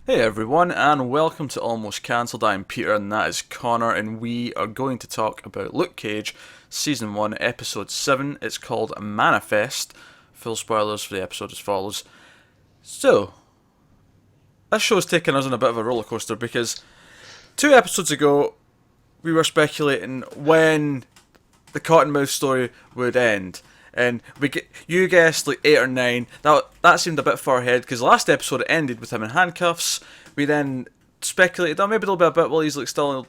Hey everyone, and welcome to Almost Cancelled. I'm Peter, and that is Connor, and we are going to talk about Luke Cage, Season 1, Episode 7. It's called Manifest. Full spoilers for the episode as follows. So, this show's taken us on a bit of a roller coaster because 2 episodes ago we were speculating when the Cottonmouth story would end. And you guessed like 8 or 9. That seemed a bit far ahead because the last episode it ended with him in handcuffs. We then speculated, oh, maybe there'll be a bit while he's like still,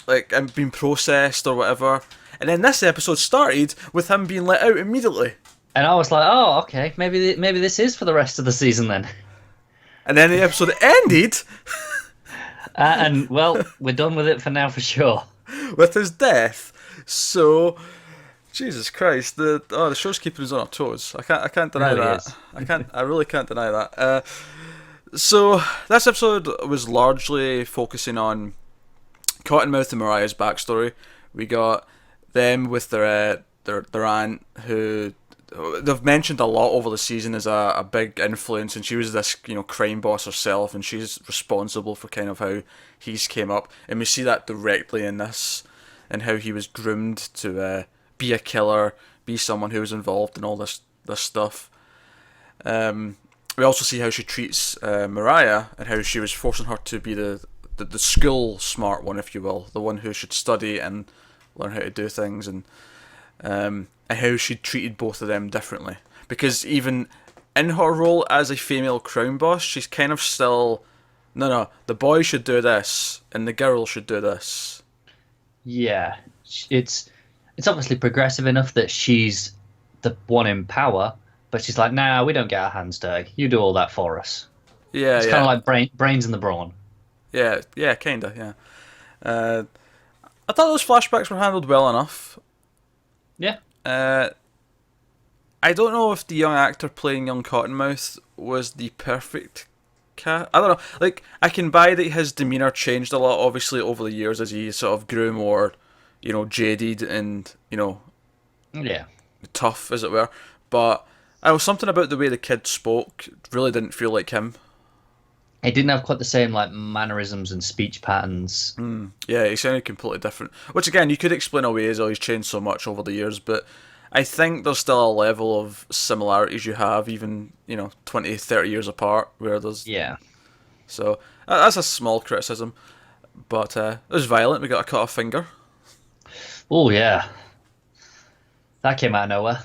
like being processed or whatever. And then this episode started with him being let out immediately. And I was like, oh, okay, maybe this is for the rest of the season then. And then the episode ended And well, we're done with it for now for sure. with his death. So, Jesus Christ, the show's keeping us on our toes. I can't deny Really that. is. I really can't deny that. So this episode was largely focusing on Cottonmouth and Mariah's backstory. We got them with their aunt, who they've mentioned a lot over the season as a big influence, and she was this crime boss herself, and she's responsible for kind of how he's came up, and we see that directly in this, and how he was groomed to be a killer, be someone who was involved in all this stuff. We also see how she treats Mariah, and how she was forcing her to be the school smart one, if you will, the one who should study and learn how to do things, and how she treated both of them differently. Because even in her role as a female crown boss, she's kind of still, no, the boy should do this, and the girl should do this. Yeah, it's obviously progressive enough that she's the one in power, but she's like, nah, we don't get our hands dirty. You do all that for us. Yeah, It's kind of like brains in the brawn. yeah, kinda, yeah. I thought those flashbacks were handled well enough. Yeah. Uh, I don't know if the young actor playing young Cottonmouth was the perfect cat. I don't know. Like, I can buy that his demeanor changed a lot, obviously, over the years as he sort of grew more, jaded and Yeah. tough, as it were. But I was something about the way the kid spoke really didn't feel like him. It didn't have quite the same like mannerisms and speech patterns. Yeah, he sounded completely different. Which again, you could explain away as he's changed so much over the years, but I think there's still a level of similarities you have, even 20, 30 years apart, where there's Yeah. so that's a small criticism, but it was violent. We got a cut off finger. Oh yeah. That came out of nowhere.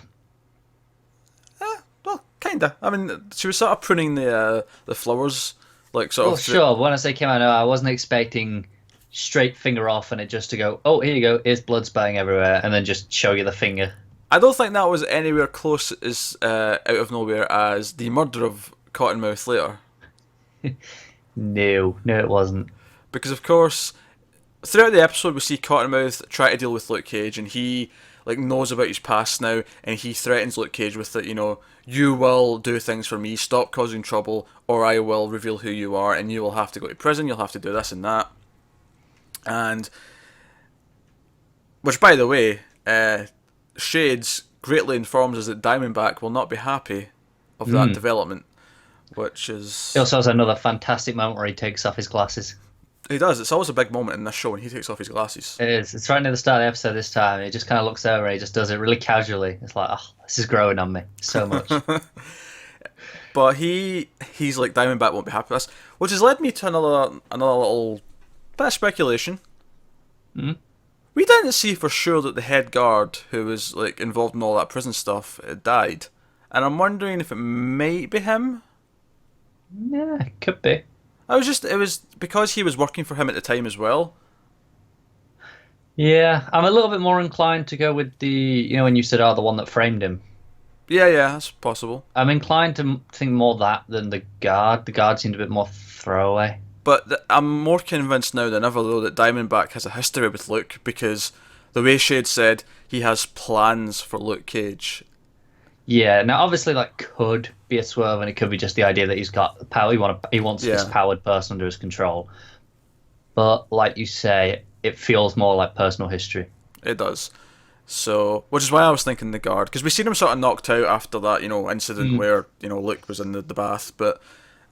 Well, kinda. I mean, she was sort of pruning the flowers, like sort Well, of. Through. sure. When I say came out, no, I wasn't expecting straight finger off and it just to go, oh, here you go, here's blood spatting everywhere, and then just show you the finger. I don't think that was anywhere close as out of nowhere as the murder of Cottonmouth later. No, it wasn't. Because of course, throughout the episode we see Cottonmouth try to deal with Luke Cage, and he like knows about his past now, and he threatens Luke Cage with that, you will do things for me, stop causing trouble, or I will reveal who you are, and you will have to go to prison, you'll have to do this and that. And which, by the way, Shades greatly informs us that Diamondback will not be happy of that development, which is. He also has another fantastic moment where he takes off his glasses. He does. It's always a big moment in this show when he takes off his glasses. It is. It's right near the start of the episode this time. He just kind of looks over and he just does it really casually. It's like, oh, this is growing on me so much. But he's like, Diamondback won't be happy with this, which has led me to another little bit of speculation. We didn't see for sure that the head guard who was like involved in all that prison stuff died, and I'm wondering if it might be him. Yeah, could be. It was because he was working for him at the time as well. Yeah, I'm a little bit more inclined to go with when you said, oh, the one that framed him. Yeah, that's possible. I'm inclined to think more that than the guard. The guard seemed a bit more throwaway. But I'm more convinced now than ever, though, that Diamondback has a history with Luke, because the way Shade said he has plans for Luke Cage. Yeah, now obviously that could be a swerve, and it could be just the idea that he's got the power. He wants this powered person under his control. But like you say, it feels more like personal history. It does. So, which is why I was thinking the guard, because we seen him sort of knocked out after that, incident where Luke was in the bath. But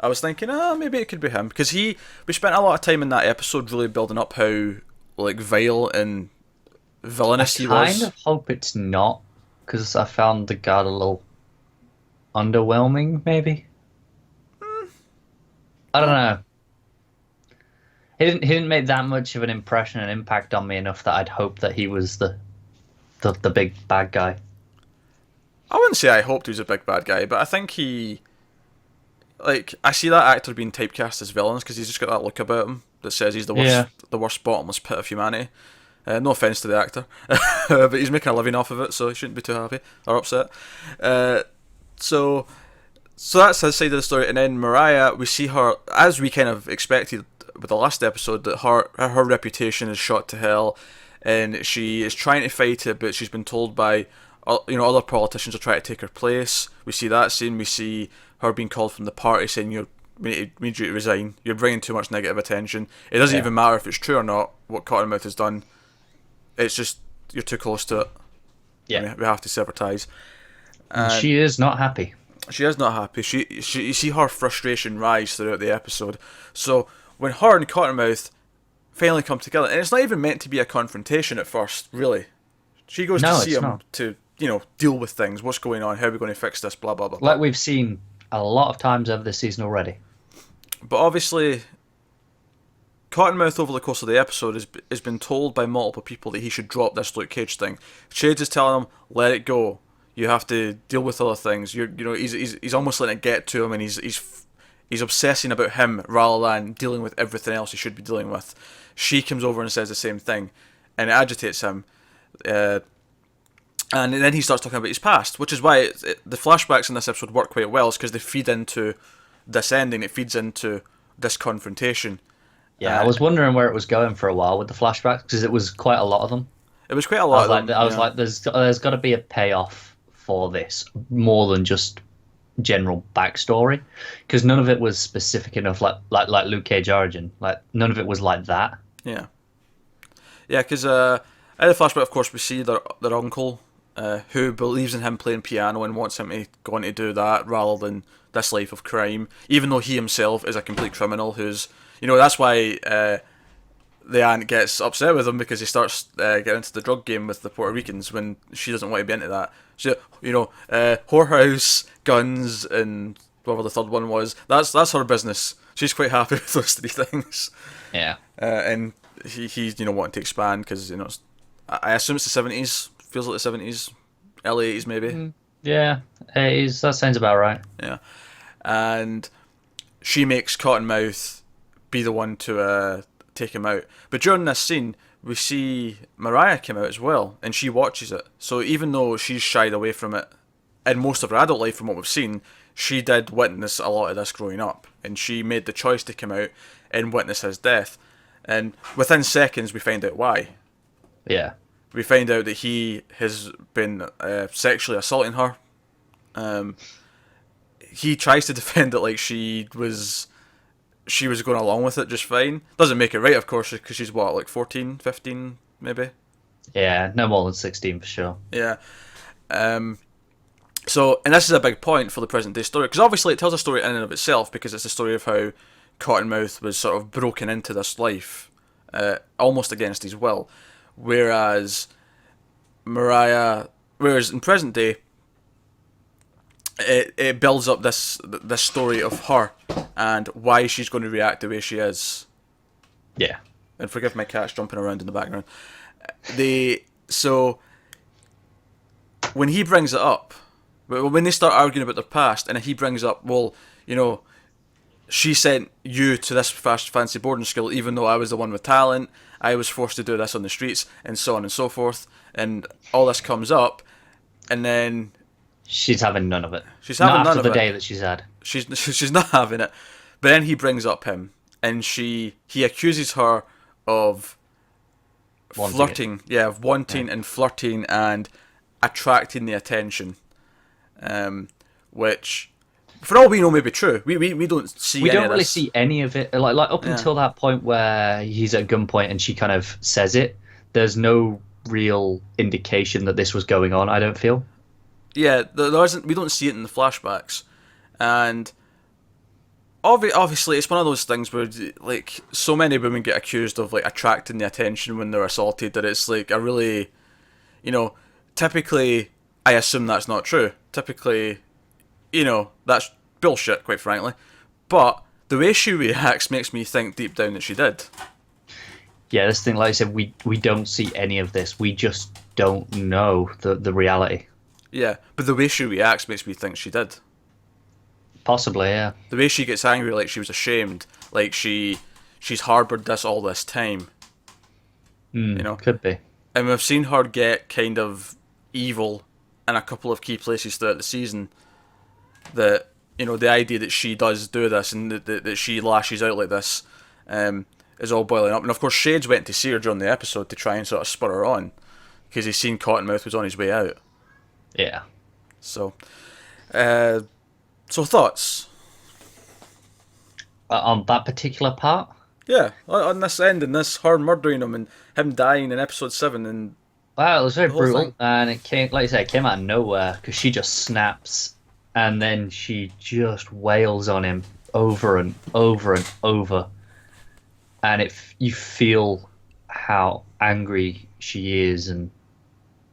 I was thinking, maybe it could be him, because we spent a lot of time in that episode really building up how like vile and villainous he was. I kind of hope it's not, because I found the guard a little underwhelming, maybe. I don't know. He didn't make that much of an impression and impact on me enough that I'd hope that he was the big bad guy. I wouldn't say I hoped he was a big bad guy, but I think I see that actor being typecast as villains because he's just got that look about him that says he's the worst bottomless pit of humanity. No offense to the actor, but he's making a living off of it, so he shouldn't be too happy or upset. So that's his side of the story, and then Mariah, we see her as we kind of expected with the last episode, that her reputation is shot to hell, and she is trying to fight it, but she's been told by other politicians are trying to take her place. We see that scene. We see her being called from the party saying we need you to resign. You're bringing too much negative attention. It doesn't even matter if it's true or not what Cottonmouth has done. It's just you're too close to it. Yeah, we have to sever ties. And she is not happy. She is not happy. You see her frustration rise throughout the episode. So when her and Cottonmouth finally come together, and it's not even meant to be a confrontation at first, really. She goes to see him to deal with things. What's going on? How are we going to fix this? Blah blah blah. Like we've seen a lot of times over this season already. But obviously, Cottonmouth over the course of the episode has been told by multiple people that he should drop this Luke Cage thing. Shades is telling him, let it go. You have to deal with other things. He's almost letting it get to him, and he's obsessing about him rather than dealing with everything else he should be dealing with. She comes over and says the same thing, and it agitates him. And then he starts talking about his past, which is why the flashbacks in this episode work quite well, is because they feed into this ending. It feeds into this confrontation. Yeah, I was wondering where it was going for a while with the flashbacks, because it was quite a lot of them. It was quite a lot of them. I was like, there's got to be a payoff for this, more than just general backstory, because none of it was specific enough, like Luke Cage origin. Like none of it was like that. Yeah, because in the flashback, of course, we see their uncle, who believes in him playing piano and wants him to go on to do that rather than this life of crime, even though he himself is a complete criminal who's, that's why the aunt gets upset with him, because he starts getting into the drug game with the Puerto Ricans when she doesn't want to be into that. She, whorehouse, guns, and whatever the third one was, that's her business. She's quite happy with those three things. Yeah. And he's wanting to expand because, I assume it's the 70s. Feels like the 70s, early 80s maybe. Yeah, 80s. That sounds about right. Yeah. And she makes Cottonmouth be the one to take him out. But during this scene, we see Mariah come out as well, and she watches it. So even though she's shied away from it in most of her adult life from what we've seen, she did witness a lot of this growing up, and she made the choice to come out and witness his death. And within seconds, we find out why. Yeah. We find out that he has been sexually assaulting her. He tries to defend it like she was going along with it just fine. Doesn't make it right, of course, because she's what, like 14, 15, maybe? Yeah, no more than 16 for sure. Yeah. So, and this is a big point for the present day story, because obviously it tells a story in and of itself, because it's a story of how Cottonmouth was sort of broken into this life, almost against his will. Whereas in present day, it builds up this story of her and why she's going to react the way she is. Yeah. And forgive my cats jumping around in the background. So when he brings it up, when they start arguing about their past, and he brings up, well, she sent you to this fancy boarding school even though I was the one with talent, I was forced to do this on the streets, and so on and so forth, and all this comes up, and then she's having none of it. She's having not none after of the it. day that she's had. She's not having it. But then he brings up him, and he accuses her of flirting. Yeah, of wanting and flirting and attracting the attention, which, for all we know, may be true. We don't see. We don't really see any of it. Like up until that point where he's at gunpoint and she kind of says it. There's no real indication that this was going on. I don't feel. Yeah, there isn't. We don't see it in the flashbacks, and obviously it's one of those things where like so many women get accused of like attracting the attention when they're assaulted that it's like a really, typically I assume that's not true. Typically, that's bullshit, quite frankly. But the way she reacts makes me think deep down that she did. Yeah, this thing, like I said, we don't see any of this. We just don't know the reality. Yeah, but the way she reacts makes me think she did. Possibly, yeah. The way she gets angry, like she was ashamed, like she's harboured this all this time. Could be. And we've seen her get kind of evil in a couple of key places throughout the season. That, the idea that she does do this and that she lashes out like this is all boiling up. And of course, Shades went to see her during the episode to try and sort of spur her on because he's seen Cottonmouth was on his way out. Yeah. So thoughts? On that particular part? Yeah, on this ending, this her murdering him and him dying in episode 7 and... Wow, it was very brutal, thing. and it came, like I said, it came out of nowhere because she just snaps, and then she just wails on him over and over and over, and you feel how angry she is, and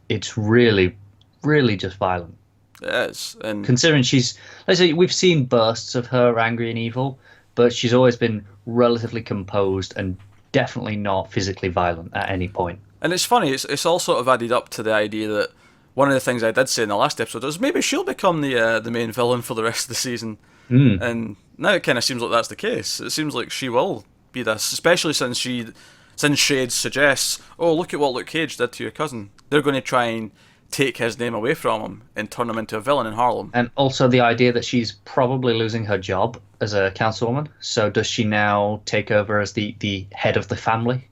it's really, really just violent. It is, and considering she's, let's say, we've seen bursts of her angry and evil, but she's always been relatively composed and definitely not physically violent at any point. And it's funny, it's all sort of added up to the idea that one of the things I did say in the last episode is maybe she'll become the main villain for the rest of the season. And now it kind of seems like that's the case. It seems like she will be this, especially since Shades suggests, oh, look at what Luke Cage did to your cousin. They're going to try and take his name away from him and turn him into a villain in Harlem. And also the idea that she's probably losing her job as a councilwoman. So does she now take over as the head of the family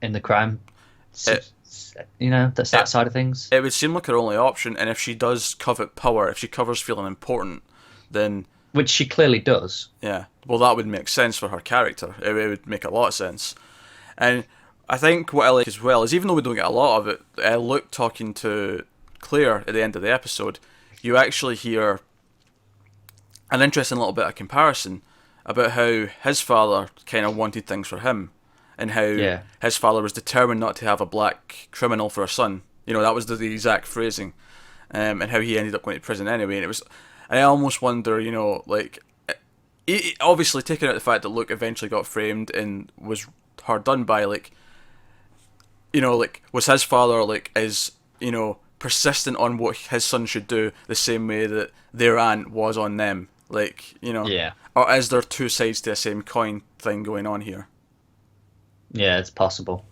in the crime? That side of things. It would seem like her only option, and if she does covet power, if she covers feeling important, then... Which she clearly does. Yeah, well, that would make sense for her character. It would make a lot of sense. And I think what I like as well is, even though we don't get a lot of it, Luke talking to Claire at the end of the episode, you actually hear an interesting little bit of comparison about how his father kind of wanted things for him, and how his father was determined not to have a black criminal for a son. That was the exact phrasing, and how he ended up going to prison anyway. And it was, I almost wonder, obviously taking out the fact that Luke eventually got framed and was hard done by, was his father is persistent on what his son should do the same way that their aunt was on them, or is there two sides to the same coin thing going on here? Yeah, it's possible.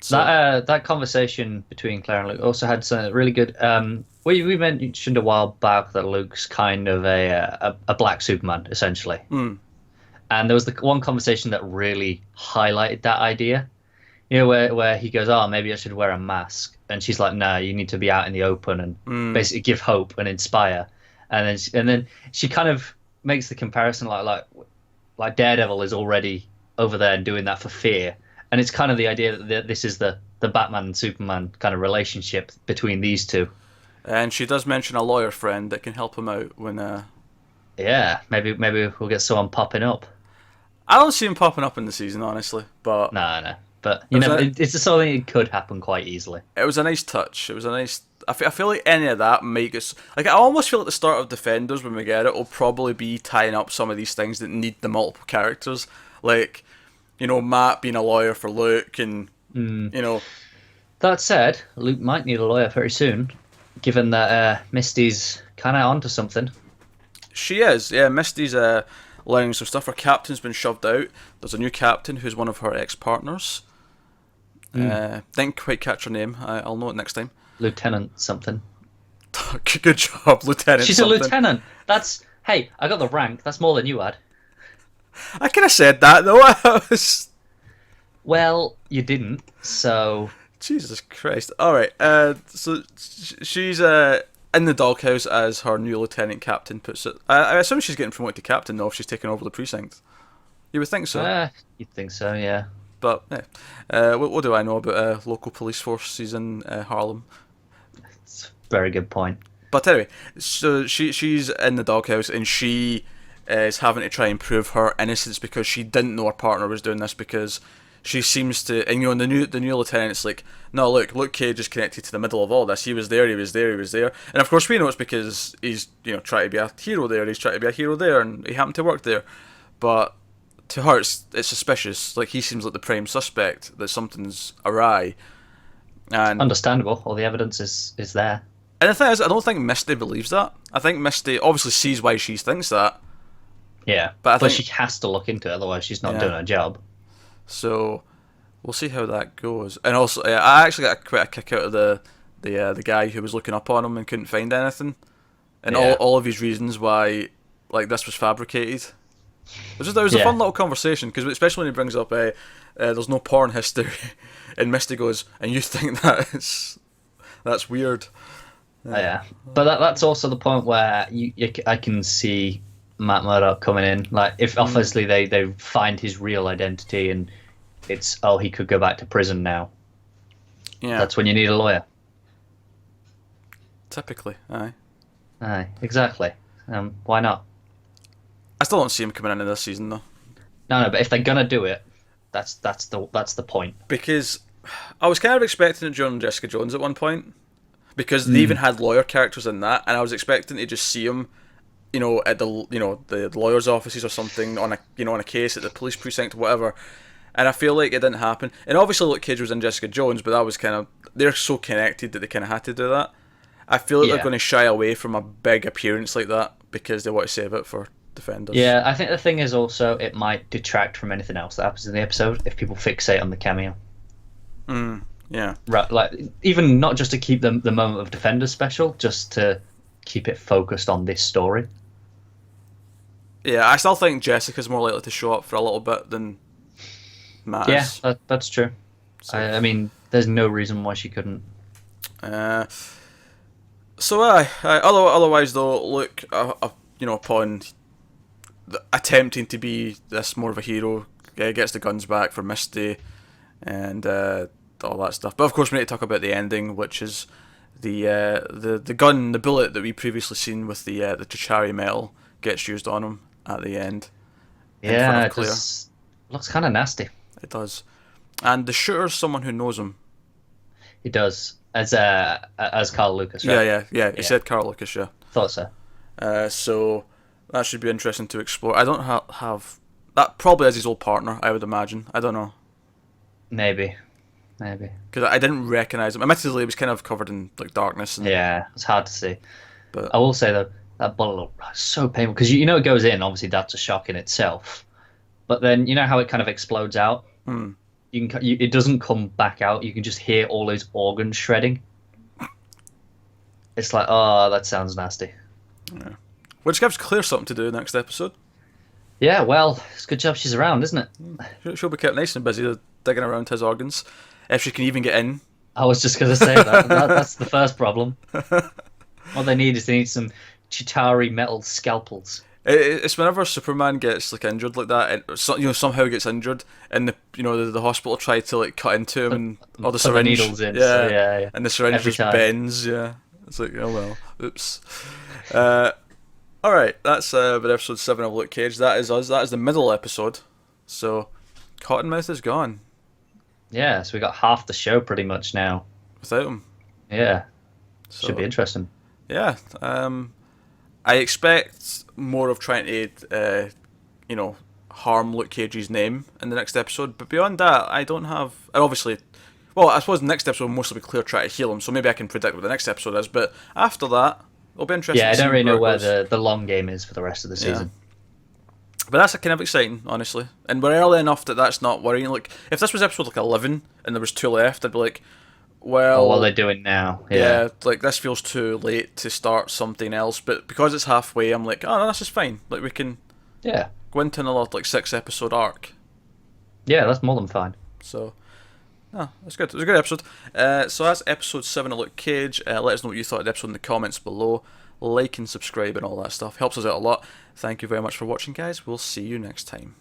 So, that conversation between Claire and Luke also had something really good. We mentioned a while back that Luke's kind of a black Superman, essentially. And there was the one conversation that really highlighted that idea. Where he goes, oh, maybe I should wear a mask. And she's like, no, you need to be out in the open and basically give hope and inspire. And then she kind of makes the comparison like Daredevil is already over there doing that for fear. And it's kind of the idea that this is the Batman and Superman kind of relationship between these two. And she does mention a lawyer friend that can help him out when... Yeah, maybe we'll get someone popping up. I don't see him popping up in the season, honestly. But No. But, it's the sort of thing that could happen quite easily. It was a nice touch. It was a nice... I feel like any of that might get... I almost feel like the start of Defenders, when we get it, will probably be tying up some of these things that need the multiple characters. Matt being a lawyer for Luke, and That said, Luke might need a lawyer very soon, given that Misty's kind of onto something. She is, yeah. Misty's learning some stuff. Her captain's been shoved out. There's a new captain who's one of her ex-partners. Didn't quite catch her name. I'll know it next time. Lieutenant something. Good job, Lieutenant. She's something. A lieutenant. Hey, I got the rank. That's more than you had. I could have said that, though. Well, you didn't, so... Jesus Christ. Alright, so she's in the doghouse, as her new lieutenant captain puts it. I assume she's getting promoted to captain, though, if she's taking over the precinct. You would think so. You'd think so, yeah. But, yeah. What do I know about local police forces in Harlem? It's a very good point. But anyway, so she's in the doghouse, and she is having to try and prove her innocence because she didn't know her partner was doing this, because she seems to, and the new lieutenant's like, no, look, Luke Cage is connected to the middle of all this. He was there, and of course we know it's because he's trying to be a hero there, he's trying to be a hero there, and he happened to work there. But to her, it's suspicious. Like, he seems like the prime suspect, that something's awry. And understandable. All the evidence is there. And the thing is, I don't think Misty believes that. I think Misty obviously sees why she thinks that. Yeah, but I think she has to look into it, otherwise she's not doing her job. So we'll see how that goes. And also, I actually got quite a kick out of the guy who was looking up on him and couldn't find anything, and all of his reasons why this was fabricated. It was a fun little conversation, because especially when he brings up there's no porn history, and Misty goes, and you think that's weird. Yeah, but that's also the point where I can see Matt Murdock coming in. Like, if obviously they find his real identity and it's, he could go back to prison now. Yeah, that's when you need a lawyer. Typically, aye, exactly. Why not? I still don't see him coming into this season though. No, but if they're gonna do it, that's the point. Because I was kind of expecting it during Jessica Jones at one point, because they even had lawyer characters in that, and I was expecting to just see him, at the lawyer's offices or something, on a case at the police precinct or whatever. And I feel like it didn't happen. And obviously Luke Cage was in Jessica Jones, but that was they're so connected that they kind of had to do that. I feel like they're going to shy away from a big appearance like that because they want to save it for Defenders. Yeah, I think the thing is also it might detract from anything else that happens in the episode if people fixate on the cameo. Yeah. Right, like, even not just to keep the moment of Defenders special, just to keep it focused on this story. Yeah, I still think Jessica's more likely to show up for a little bit than Matt is. Yeah, that's true. So, I mean, there's no reason why she couldn't. Otherwise though, Luke, upon attempting to be this more of a hero, gets the guns back for Misty, and all that stuff. But of course, we need to talk about the ending, which is the gun, the bullet that we previously seen with the T'Chari metal gets used on him at the end. Yeah, it looks kind of nasty. It does, and the shooter's someone who knows him. He does, as Carl Lucas, right? Yeah. He said Carl Lucas, yeah. Thought so. So that should be interesting to explore. I don't have that, probably as his old partner, I would imagine. I don't know. Maybe. Because I didn't recognise him. Admittedly, it was kind of covered in darkness. Yeah, it's hard to see. But I will say though, that bullet looked so painful, because it goes in. Obviously, that's a shock in itself. But then you know how it kind of explodes out. It doesn't come back out. You can just hear all those organs shredding. It's like, oh, that sounds nasty. Yeah. Which gives Claire something to do next episode. Yeah, well, it's a good job she's around, isn't it? She'll be kept nice and busy digging around his organs, if she can even get in. I was just going to say that's the first problem. All they need is some Chitauri metal scalpels. It's whenever Superman gets injured like that, and somehow gets injured, and the hospital try to cut into him, and all the syringe needles in. Yeah. And the syringe just bends. Yeah, it's like, oh well, oops. All right, that's about episode 7 of Luke Cage. That is us. That is the middle episode. So Cottonmouth is gone. Yeah, so we got half the show pretty much now without him. Yeah, should be interesting. Yeah, I expect more of trying to, harm Luke Cage's name in the next episode. But beyond that, I don't have. And obviously, well, I suppose the next episode will mostly be Claire trying to heal him. So maybe I can predict what the next episode is. But after that, it'll be interesting. Yeah, I don't really know where the long game is for the rest of the season. But that's kind of exciting, honestly. And we're early enough that that's not worrying. Like, if this was episode 11 and there was 2 left, I'd be like, well, what are they doing now? Yeah, this feels too late to start something else. But because it's halfway, I'm like, oh no, that's just fine. Like, we can go into another 6-episode arc. Yeah, that's more than fine. So, no, that's good. It was a good episode. So that's episode 7 of Luke Cage. Let us know what you thought of the episode in the comments below. Like and subscribe and all that stuff. Helps us out a lot. Thank you very much for watching, guys. We'll see you next time.